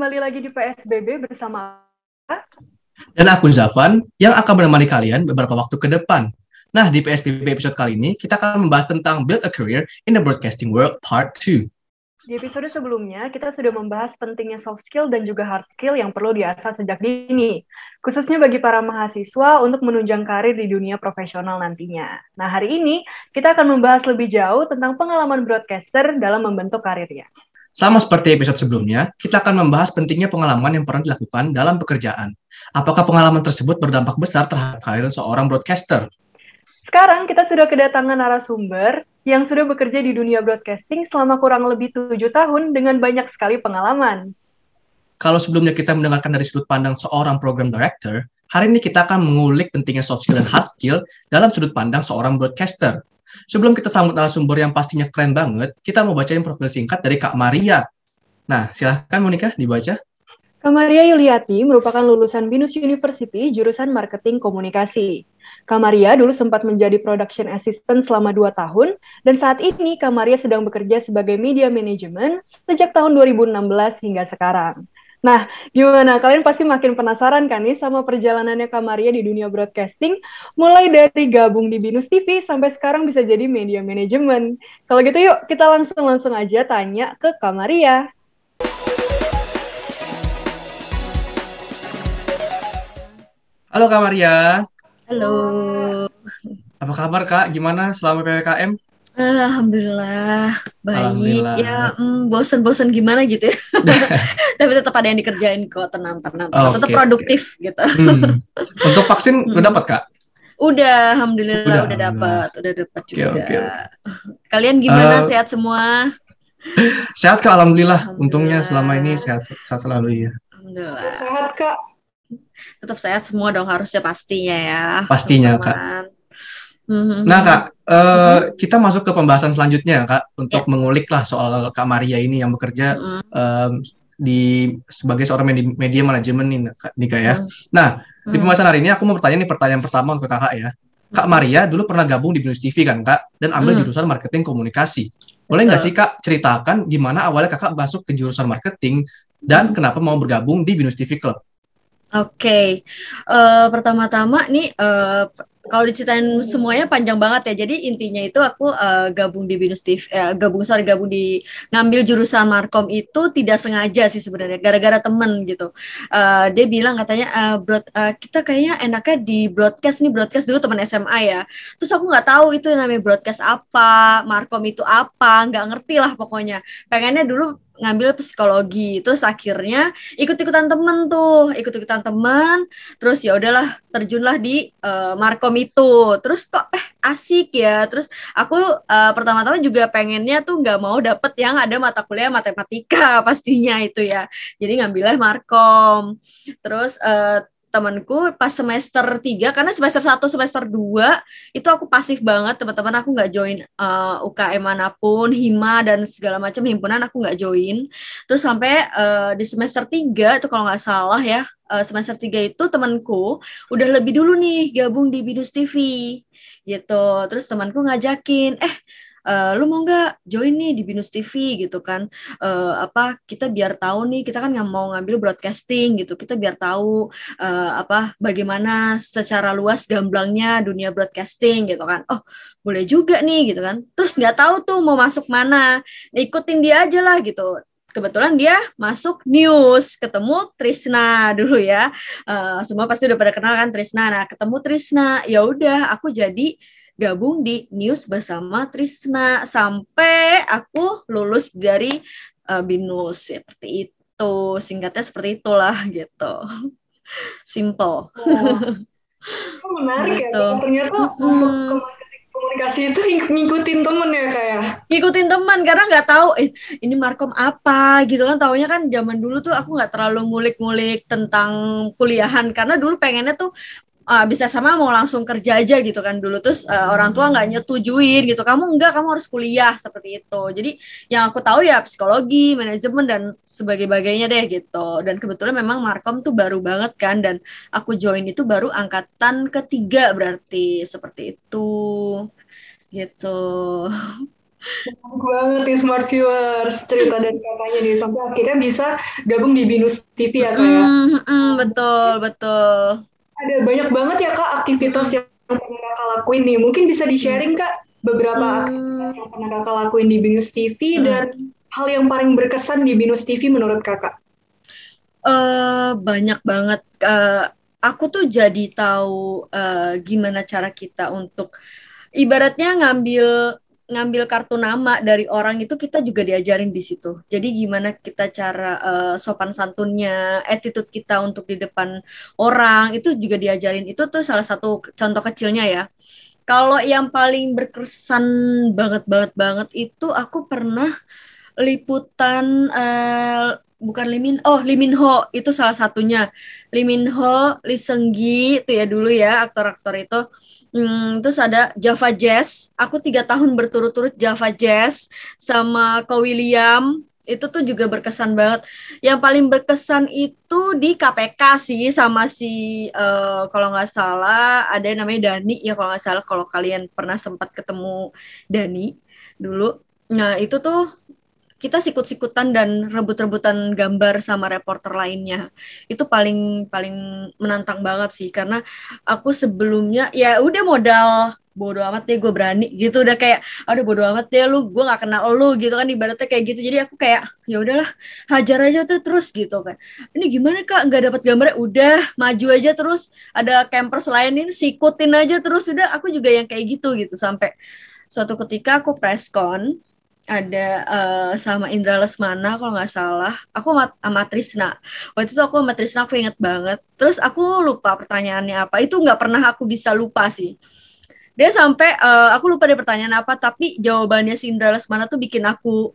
kembali lagi di PSBB bersama Dan aku Zafan yang akan menemani kalian beberapa waktu ke depan. Nah, di PSBB episode kali ini, kita akan membahas tentang Build a Career in the Broadcasting World Part 2. Di episode sebelumnya, kita sudah membahas pentingnya soft skill dan juga hard skill yang perlu diasah sejak dini, khususnya bagi para mahasiswa untuk menunjang karir di dunia profesional nantinya. Nah, hari ini kita akan membahas lebih jauh tentang pengalaman broadcaster dalam membentuk karirnya. Sama seperti episode sebelumnya, kita akan membahas pentingnya pengalaman yang pernah dilakukan dalam pekerjaan. Apakah pengalaman tersebut berdampak besar terhadap karir seorang broadcaster? Sekarang kita sudah kedatangan narasumber yang sudah bekerja di dunia broadcasting selama kurang lebih 7 tahun dengan banyak sekali pengalaman. Kalau sebelumnya kita mendengarkan dari sudut pandang seorang program director, hari ini kita akan mengulik pentingnya soft skill dan hard skill dalam sudut pandang seorang broadcaster. Sebelum kita sambut narasumber yang pastinya keren banget, kita mau bacain profil singkat dari Kak Maria. Nah, silahkan Monica dibaca. Kak Maria Yuliati merupakan lulusan BINUS University jurusan Marketing Komunikasi. Kak Maria dulu sempat menjadi production assistant selama 2 tahun, dan saat ini Kak Maria sedang bekerja sebagai media management sejak tahun 2016 hingga sekarang. Nah, gimana? Kalian pasti makin penasaran kan nih sama perjalanannya Kak Maria di dunia broadcasting, mulai dari gabung di BINUS TV sampai sekarang bisa jadi media management. Kalau gitu yuk, kita langsung aja tanya ke Kak Maria. Halo Kak Maria. Halo. Apa kabar Kak? Gimana selama PPKM? Alhamdulillah baik. Alhamdulillah. Ya bosen-bosen gimana gitu ya. Tapi tetap ada yang dikerjain kok, tenang. Tetap produktif gitu. Untuk vaksin udah dapat Kak? Udah, alhamdulillah udah dapat juga. Okay. Kalian gimana? Sehat semua? Sehat Kak, alhamdulillah. Untungnya selama ini sehat selalu ya. Alhamdulillah. Sehat Kak. Tetap sehat semua dong harusnya pastinya ya. Pastinya Kak. Nah Kak, kita masuk ke pembahasan selanjutnya Kak, untuk mengulik lah soal Kak Maria ini yang bekerja sebagai seorang media manajemen nih Kak ya. Nah, di pembahasan hari ini aku mau bertanya nih, pertanyaan pertama untuk Kakak ya. Kak Maria dulu pernah gabung di BINUS TV kan Kak, dan ambil jurusan marketing komunikasi. Boleh nggak sih Kak ceritakan gimana awalnya Kakak masuk ke jurusan marketing dan kenapa mau bergabung di BINUS TV Club? Oke. Pertama-tama nih kalau diceritain semuanya panjang banget ya. Jadi intinya itu aku gabung di BINUS TV, gabung di ngambil jurusan Markom itu tidak sengaja sih sebenarnya, gara-gara temen gitu. Dia bilang katanya kita kayaknya enaknya di broadcast dulu teman SMA ya. Terus aku nggak tahu itu namanya broadcast apa, Markom itu apa, nggak ngerti lah pokoknya. Pengennya dulu ngambil psikologi, terus akhirnya ikut-ikutan teman, terus ya udahlah terjunlah di Markom itu, terus kok asik ya, terus aku pertama-tama juga pengennya tuh nggak mau dapet yang ada mata kuliah matematika pastinya itu ya, jadi ngambilnya Markom, terus temanku pas semester 3, karena semester 1, semester 2 itu aku pasif banget teman-teman, aku nggak join UKM manapun, hima dan segala macam himpunan aku nggak join. Terus sampai di semester 3 itu kalau nggak salah ya, semester 3 itu temanku udah lebih dulu nih gabung di BINUS TV gitu. Terus temanku ngajakin, lu mau nggak join nih di BINUS TV gitu kan, kita biar tahu nih, kita kan nggak mau ngambil broadcasting gitu, kita biar tahu bagaimana secara luas gamblangnya dunia broadcasting gitu kan. Oh boleh juga nih gitu kan. Terus nggak tahu tuh mau masuk mana, ikutin dia aja lah gitu. Kebetulan dia masuk news, ketemu Trisna dulu ya, semua pasti udah pada kenal kan Trisna. Nah ketemu Trisna, ya udah aku jadi gabung di news bersama Trisna sampai aku lulus dari BINUS, seperti itu, singkatnya seperti itulah gitu, simple. Menarik gitu. Ya, ternyata masuk ke marketing komunikasi itu ngikutin temen ya kayak. Ngikutin teman karena nggak tahu ini Markom apa gitu kan, taunya kan zaman dulu tuh aku nggak terlalu ngulik-ngulik tentang kuliahan karena dulu pengennya tuh bisa sama mau langsung kerja aja gitu kan dulu. Terus orang tua nggak nyetujuin gitu, kamu harus kuliah seperti itu. Jadi yang aku tahu ya psikologi, manajemen dan sebagainya deh gitu. Dan kebetulan memang Markom tuh baru banget kan, dan aku join itu baru angkatan ketiga berarti, seperti itu gitu. Menarik banget nih Smart Viewers cerita dari kakaknya nih sampai akhirnya bisa gabung di Binus TV ya kak ya. Betul, betul. Ada banyak banget ya kak aktivitas Mm, yang pernah kakak lakuin nih. Mungkin bisa mm, di-sharing kak beberapa aktivitas mm, yang pernah kakak lakuin di Binus TV dan mm. hal yang paling berkesan di Binus TV menurut kakak. Banyak banget. Aku tuh jadi tahu gimana cara kita untuk ibaratnya ngambil ngambil kartu nama dari orang itu kita juga diajarin di situ. Jadi gimana kita cara sopan santunnya, attitude kita untuk di depan orang itu juga diajarin. Itu tuh salah satu contoh kecilnya ya. Kalau yang paling berkesan banget banget banget itu aku pernah liputan bukan Lee Min Ho itu salah satunya. Lee Min Ho, Lee Seung Gi itu ya dulu ya aktor-aktor itu. Terus ada Java Jazz. Aku 3 tahun berturut-turut Java Jazz sama Ko William. Itu tuh juga berkesan banget. Yang paling berkesan itu di KPK sih sama si kalau nggak salah ada yang namanya Dani ya kalau nggak salah kalau kalian pernah sempat ketemu Dani dulu. Nah itu tuh kita sikut-sikutan dan rebut-rebutan gambar sama reporter lainnya. Itu paling paling menantang banget sih karena aku sebelumnya ya udah modal bodo amat deh gue berani gitu udah kayak aduh bodo amat deh lu gue nggak kenal lu gitu kan ibaratnya kayak gitu jadi aku kayak ya udahlah hajar aja tuh terus gitu kan ini gimana kak nggak dapat gambarnya udah maju aja terus ada campers lain ini sikutin aja terus udah aku juga yang kayak gitu sampai suatu ketika aku press con ada sama Indra Lesmana kalau nggak salah aku sama Trisna waktu itu aku sama Trisna aku inget banget terus aku lupa pertanyaannya apa itu nggak pernah aku bisa lupa sih dia sampai aku lupa deh pertanyaan apa tapi jawabannya si Indra Lesmana tuh bikin aku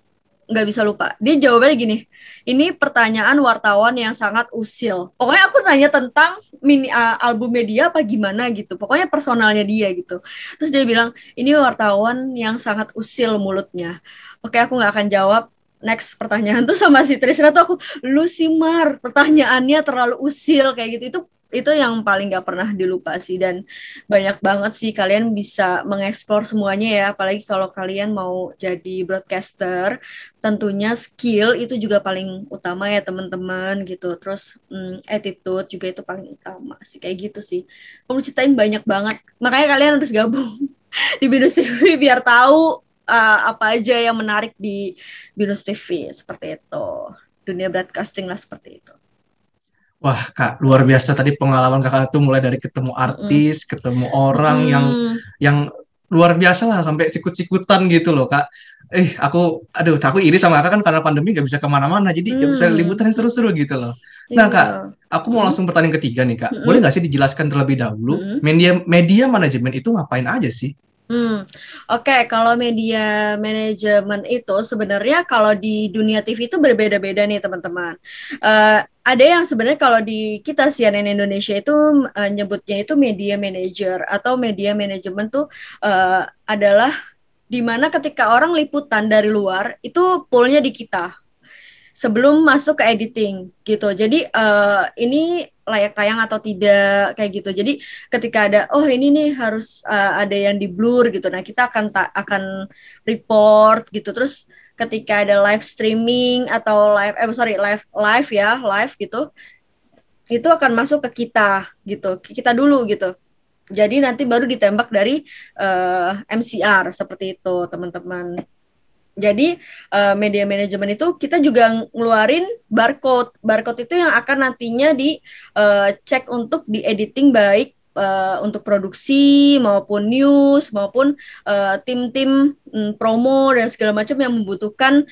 nggak bisa lupa dia jawabannya gini ini pertanyaan wartawan yang sangat usil pokoknya aku tanya tentang album media apa gimana gitu pokoknya personalnya dia gitu terus dia bilang ini wartawan yang sangat usil mulutnya oke aku nggak akan jawab next pertanyaan tuh sama si Trisna tuh aku lu sih Mar pertanyaannya terlalu usil kayak gitu itu yang paling gak pernah dilupa sih dan banyak banget sih kalian bisa mengeksplor semuanya ya apalagi kalau kalian mau jadi broadcaster tentunya skill itu juga paling utama ya teman-teman gitu terus attitude juga itu paling utama sih kayak gitu sih kamu ceritain banyak banget makanya kalian harus gabung di Binus TV biar tahu apa aja yang menarik di Binus TV seperti itu dunia broadcasting lah seperti itu. Wah, Kak, luar biasa tadi pengalaman Kakak tuh mulai dari ketemu Mm-mm. artis, ketemu orang Mm-mm. yang luar biasa lah sampai sikut-sikutan gitu loh, Kak. Aku iri sama Kakak kan karena pandemi nggak bisa kemana-mana, jadi nggak bisa Mm. libutan yang seru-seru gitu loh. Nah, Iya. Kak, aku mau Mm-mm. langsung pertanyaan ketiga nih, Kak. Boleh Mm-mm. nggak sih dijelaskan terlebih dahulu Mm-mm. media media manajemen itu ngapain aja sih? Oke, kalau media manajemen itu sebenarnya kalau di dunia TV itu berbeda-beda nih teman-teman. Ada yang sebenarnya kalau di kita CNN Indonesia itu nyebutnya itu media manager atau media manajemen tuh adalah di mana ketika orang liputan dari luar itu poolnya di kita sebelum masuk ke editing gitu. Jadi ini layak tayang atau tidak kayak gitu. Jadi ketika ada oh ini nih harus ada yang di blur gitu. Nah, kita akan report gitu. Terus ketika ada live streaming atau live ya, live gitu. Itu akan masuk ke kita gitu. Kita dulu gitu. Jadi nanti baru ditembak dari MCR seperti itu, teman-teman. Jadi media manajemen itu kita juga ngeluarin barcode. Barcode itu yang akan nantinya dicek untuk di-editing baik untuk produksi maupun news maupun tim-tim promo dan segala macam yang membutuhkan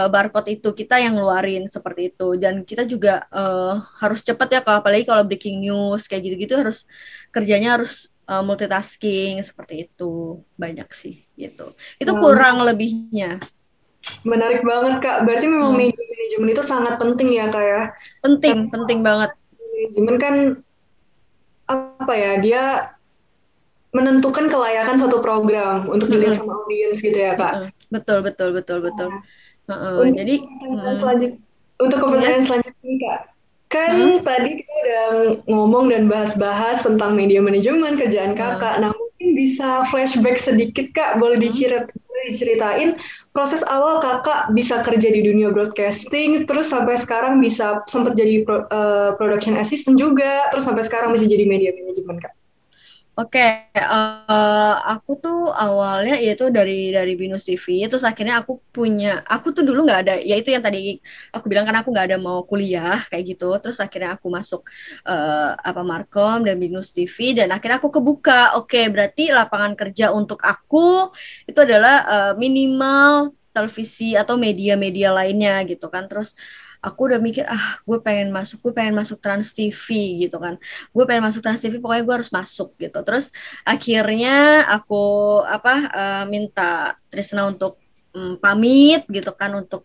barcode itu kita yang ngeluarin seperti itu. Dan kita juga harus cepat ya apalagi kalau breaking news kayak gitu-gitu harus kerjanya harus multitasking seperti itu banyak sih gitu. Itu Wah, kurang lebihnya. menarik banget Kak. Berarti memang Hmm. media manajemen itu sangat penting ya Kak ya. Karena Penting banget. manajemen kan apa ya, dia menentukan kelayakan satu program untuk dilihat Mm-mm. sama audiens gitu ya Kak. Mm-mm. Betul. Untuk Jadi, pertanyaan selanjutnya, untuk ya. pertanyaan selanjutnya Kak, kan Mm, tadi kita udah ngomong dan bahas-bahas tentang media manajemen kerjaan mm, Kakak. Nah mungkin bisa flashback sedikit Kak, boleh mm, boleh diceritain proses awal kakak bisa kerja di dunia broadcasting, terus sampai sekarang bisa sempat jadi production assistant juga, terus sampai sekarang bisa jadi media manajemen kak. Oke, aku tuh awalnya yaitu dari Binus TV, terus akhirnya aku tuh dulu nggak ada, yaitu yang tadi aku bilang kan aku nggak ada mau kuliah kayak gitu, terus akhirnya aku masuk Markom dan Binus TV, dan akhirnya aku kebuka, oke berarti lapangan kerja untuk aku itu adalah minimal televisi atau media-media lainnya gitu kan, terus aku udah mikir gue pengen masuk Trans TV gitu kan, gue pengen masuk Trans TV, pokoknya gue harus masuk gitu. Terus akhirnya aku minta Trisna untuk pamit gitu kan, untuk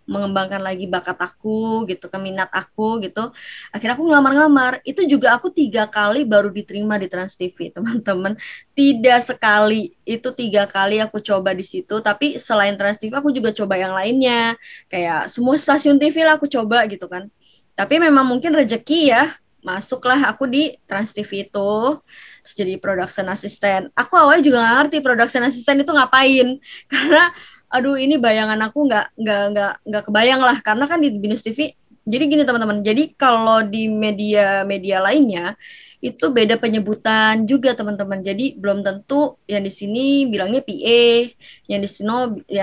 mengembangkan lagi bakat aku gitu, keminat aku gitu. Akhirnya aku ngelamar-ngelamar. Itu juga aku 3 kali baru diterima di Trans TV, teman-teman. Tidak sekali, itu 3 kali aku coba di situ. Tapi selain Trans TV aku juga coba yang lainnya, kayak semua stasiun TV lah aku coba gitu kan. Tapi memang mungkin rezeki ya, masuklah aku di Trans TV itu, terus jadi production assistant. Aku awalnya juga nggak ngerti production assistant itu ngapain, karena aduh ini bayangan aku nggak kebayang lah, karena kan di Binus TV. Jadi gini teman-teman, jadi kalau di media-media lainnya itu beda penyebutan juga teman-teman. Jadi belum tentu yang di sini bilangnya PA, yang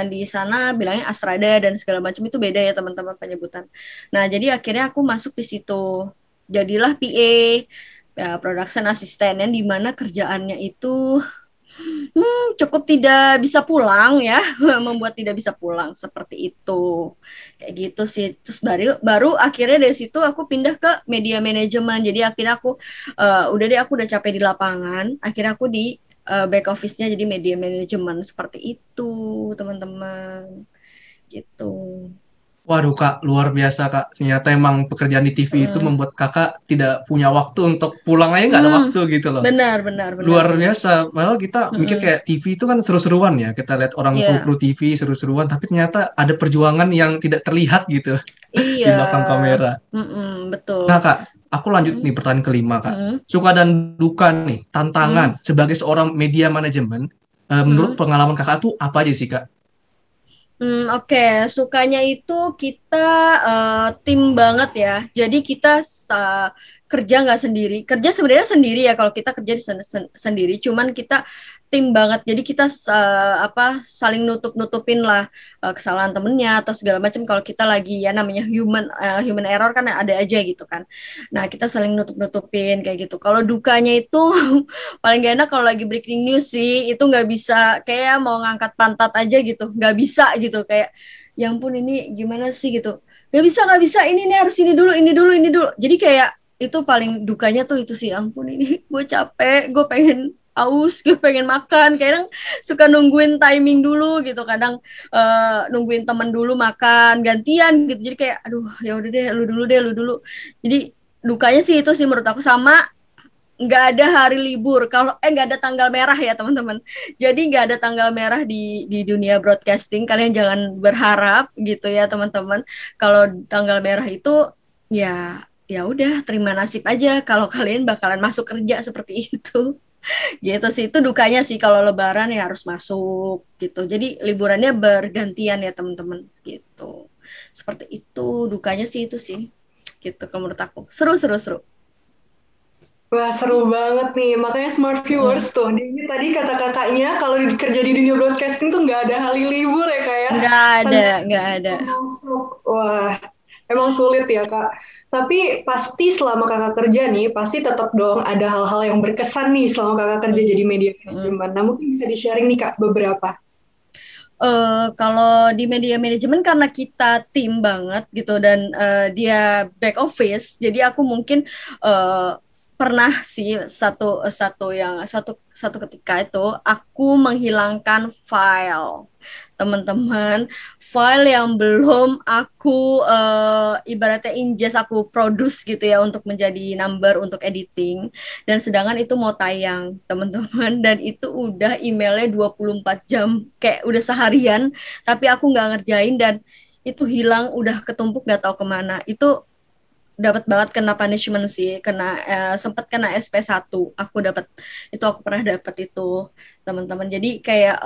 di sana bilangnya Astrada dan segala macam, itu beda ya teman-teman penyebutan. Nah, jadi akhirnya aku masuk di situ. Jadilah PA, ya, production assistant, yang dimana kerjaannya itu cukup tidak bisa pulang ya, membuat tidak bisa pulang seperti itu, kayak gitu sih. Terus baru akhirnya dari situ aku pindah ke media manajemen. Jadi akhirnya aku udah capek di lapangan, akhirnya aku di back office-nya jadi media manajemen, seperti itu teman-teman, gitu. Waduh Kak, luar biasa Kak. Ternyata emang pekerjaan di TV itu membuat Kakak tidak punya waktu untuk pulang aja, nggak ada waktu gitu loh. Benar. Luar biasa. Padahal kita mikir kayak TV itu kan seru-seruan ya. Kita lihat orang kru TV seru-seruan, tapi ternyata ada perjuangan yang tidak terlihat gitu di Iya. belakang kamera. Betul. Nah Kak, aku lanjut nih pertanyaan kelima Kak. Suka dan duka nih, tantangan sebagai seorang media manajemen, menurut pengalaman Kakak tuh apa aja sih Kak? Oke. Sukanya itu kita tim banget ya. Jadi kita kerja nggak sendiri. Kerja sebenarnya sendiri ya, kalau kita kerja di sendiri. Cuman kita tim banget. Jadi kita saling nutupin lah kesalahan temennya atau segala macam. Kalau kita lagi ya namanya human error kan ada aja gitu kan. Nah, kita saling nutupin kayak gitu. Kalau dukanya itu paling gak enak kalau lagi breaking news sih. Itu nggak bisa, kayak mau ngangkat pantat aja gitu. Nggak bisa gitu, kayak ya ampun ini gimana sih gitu. Nggak bisa, ini harus ini dulu. Jadi kayak itu paling dukanya tuh itu sih, ampun ini gue capek, gue pengen aus, gue pengen makan. Kadang suka nungguin timing dulu gitu, kadang nungguin temen dulu makan gantian gitu. Jadi kayak aduh ya udah deh, lu dulu. Jadi dukanya sih itu sih menurut aku. Sama nggak ada hari libur, kalau nggak ada tanggal merah ya teman-teman. Jadi nggak ada tanggal merah di dunia broadcasting. Kalian jangan berharap gitu ya teman-teman. Kalau tanggal merah itu ya udah terima nasib aja kalau kalian bakalan masuk kerja seperti itu. Gitu sih, itu dukanya sih. Kalau lebaran ya harus masuk gitu, jadi liburannya bergantian ya teman-teman gitu. Seperti itu dukanya sih, itu sih gitu. Kalau menurut aku seru. Wah, seru banget nih. Makanya smart viewers tuh. Ini tadi kata kakaknya, kalau kerja di dunia broadcasting tuh nggak ada hari libur ya, Kak ya? Nggak ada. Masuk. Wah, emang sulit ya, Kak. Tapi pasti selama kakak kerja nih, pasti tetap dong ada hal-hal yang berkesan nih selama kakak kerja jadi media manajemen. Nah, mungkin bisa di-sharing nih, Kak, beberapa. Kalau di media manajemen karena kita tim banget gitu, dan dia back office, jadi aku mungkin pernah sih satu ketika itu aku menghilangkan file, teman-teman, file yang belum aku ibaratnya ingest aku produce gitu ya, untuk menjadi number untuk editing, dan sedangkan itu mau tayang teman-teman, dan itu udah emailnya 24 jam, kayak udah seharian tapi aku nggak ngerjain, dan itu hilang, udah ketumpuk nggak tahu kemana. Itu dapat banget kena punishment sih, kena sempat kena SP1. Aku pernah dapat itu, teman-teman. Jadi kayak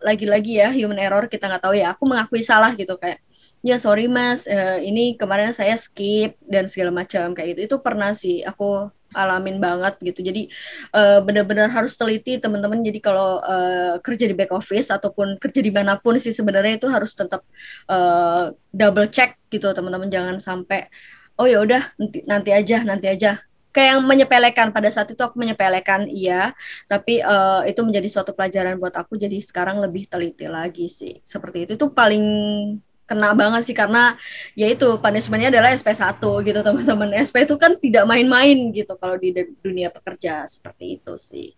lagi-lagi ya human error, kita nggak tahu ya. Aku mengakui salah gitu, kayak ya sorry mas, ini kemarin saya skip dan segala macam kayak gitu. Itu pernah sih aku alamin banget gitu. Jadi benar-benar harus teliti teman-teman. Jadi kalau kerja di back office ataupun kerja dimanapun sih sebenarnya itu harus tetap double check gitu teman-teman. Jangan sampai oh ya udah nanti aja. Kayak yang menyepelekan, pada saat itu aku menyepelekan iya, tapi itu menjadi suatu pelajaran buat aku. Jadi sekarang lebih teliti lagi sih. Seperti itu paling kena banget sih, karena yaitu punishment-nya adalah SP1 gitu teman-teman. SP itu kan tidak main-main gitu kalau di dunia pekerja, seperti itu sih.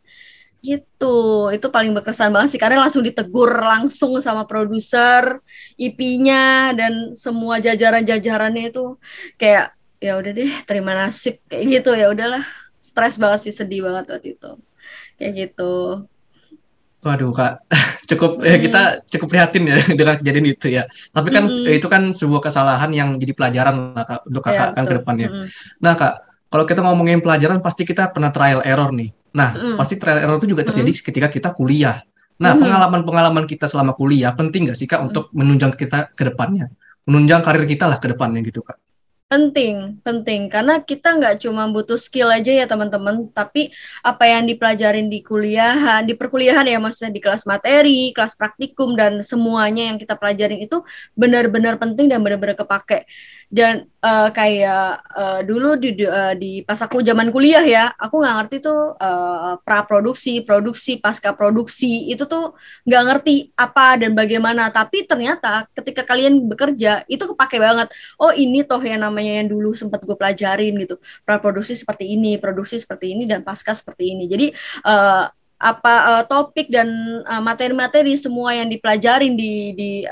Gitu, itu paling berkesan banget sih karena langsung ditegur langsung sama produser, IP-nya dan semua jajaran-jajarannya itu kayak ya udah deh terima nasib kayak gitu, ya udahlah. Stres banget sih, sedih banget waktu itu. Kayak gitu. Waduh Kak, kita cukup prihatin ya dengan kejadian itu ya. Tapi kan itu kan sebuah kesalahan yang jadi pelajaran lah, Kak, untuk Kakak kan ke depannya. Nah Kak, kalau kita ngomongin pelajaran pasti kita pernah trial error nih. Nah, pasti trial error itu juga terjadi ketika kita kuliah. Nah, pengalaman-pengalaman kita selama kuliah penting nggak sih Kak untuk menunjang kita ke depannya? Menunjang karir kita lah ke depannya gitu Kak. Penting, karena kita nggak cuma butuh skill aja ya teman-teman, tapi apa yang dipelajarin di kuliahan, di perkuliahan ya, maksudnya di kelas materi, kelas praktikum, dan semuanya yang kita pelajarin itu benar-benar penting dan benar-benar kepake. Dan kayak dulu di pas aku zaman kuliah ya, aku nggak ngerti tuh praproduksi, produksi, pasca produksi, itu tuh nggak ngerti apa dan bagaimana, tapi ternyata ketika kalian bekerja, itu kepake banget. Oh ini toh yang namanya yang dulu sempat gue pelajarin gitu, praproduksi seperti ini, produksi seperti ini, dan pasca seperti ini. Jadi topik dan materi-materi semua yang dipelajarin di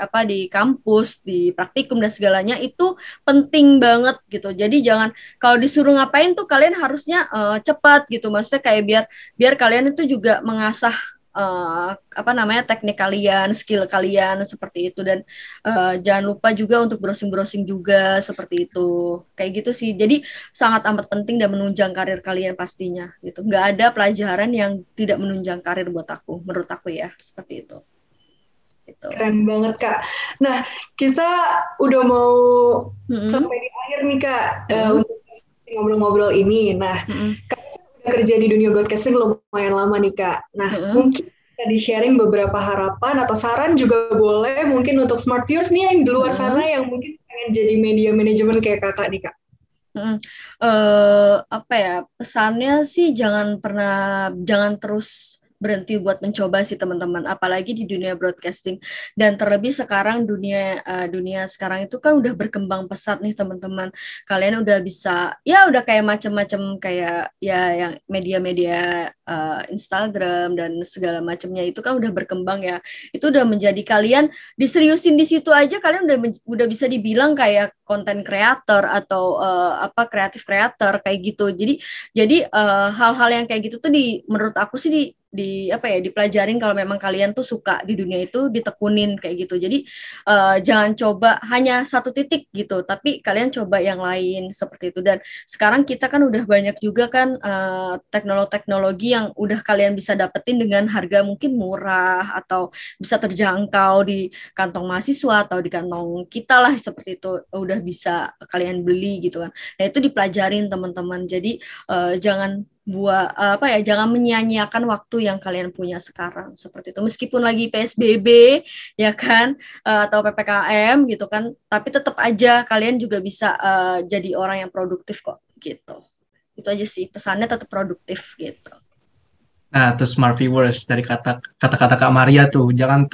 kampus, di praktikum dan segalanya itu penting banget gitu. Jadi jangan kalau disuruh ngapain tuh kalian harusnya cepat gitu. Maksudnya kayak biar kalian itu juga mengasah teknik kalian, skill kalian seperti itu, dan jangan lupa juga untuk browsing juga seperti itu, kayak gitu sih. Jadi sangat amat penting dan menunjang karir kalian pastinya gitu. Nggak ada pelajaran yang tidak menunjang karir buat aku, menurut aku ya, seperti itu. Gitu. Keren banget Kak. Nah, kita udah mau sampai di akhir nih Kak untuk ngobrol-ngobrol ini. Nah, kerja di dunia broadcasting lumayan lama nih Kak. Nah, mungkin bisa di-sharing beberapa harapan atau saran juga boleh mungkin untuk smart viewers nih yang di luar sana yang mungkin pengen jadi media manajemen kayak Kakak nih Kak. Pesannya sih jangan terus berhenti buat mencoba sih teman-teman, apalagi di dunia broadcasting, dan terlebih sekarang dunia sekarang itu kan udah berkembang pesat nih teman-teman. Kalian udah bisa udah kayak macam-macam kayak ya yang media-media Instagram dan segala macamnya itu kan udah berkembang ya. Itu udah menjadi kalian diseriusin di situ aja, kalian udah bisa dibilang kayak konten kreator atau kreatif kreator kayak gitu. Jadi hal-hal yang kayak gitu tuh menurut aku sih dipelajarin kalau memang kalian tuh suka di dunia itu, ditekunin kayak gitu. Jadi jangan coba hanya satu titik gitu, tapi kalian coba yang lain seperti itu. Dan sekarang kita kan udah banyak juga kan teknologi yang udah kalian bisa dapetin dengan harga mungkin murah atau bisa terjangkau di kantong mahasiswa atau di kantong kita lah, seperti itu udah bisa kalian beli gitu kan. Nah itu dipelajarin teman-teman. Jadi jangan jangan menyia-nyiakan waktu yang kalian punya sekarang seperti itu, meskipun lagi PSBB ya kan, atau PPKM gitu kan, tapi tetap aja kalian juga bisa jadi orang yang produktif kok gitu. Itu aja sih pesannya, tetap produktif gitu. Nah, terus smart viewers, dari kata-kata Kak Maria tuh, jangan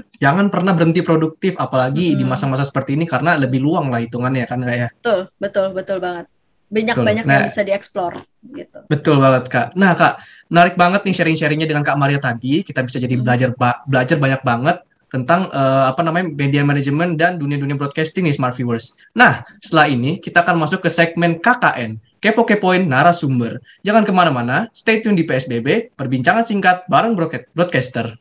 pernah berhenti produktif, apalagi di masa-masa seperti ini, karena lebih luang lah hitungannya kan kayak. Betul banget. Banyak yang bisa dieksplor gitu. Betul banget Kak. Nah Kak, menarik banget nih sharing-sharingnya dengan Kak Maria tadi. Kita bisa jadi belajar banyak banget tentang media manajemen dan dunia broadcasting nih smart viewers. Nah, setelah ini kita akan masuk ke segmen KKN, kepo-kepoin narasumber. Jangan kemana-mana, stay tune di PSBB, perbincangan singkat bareng broadcaster.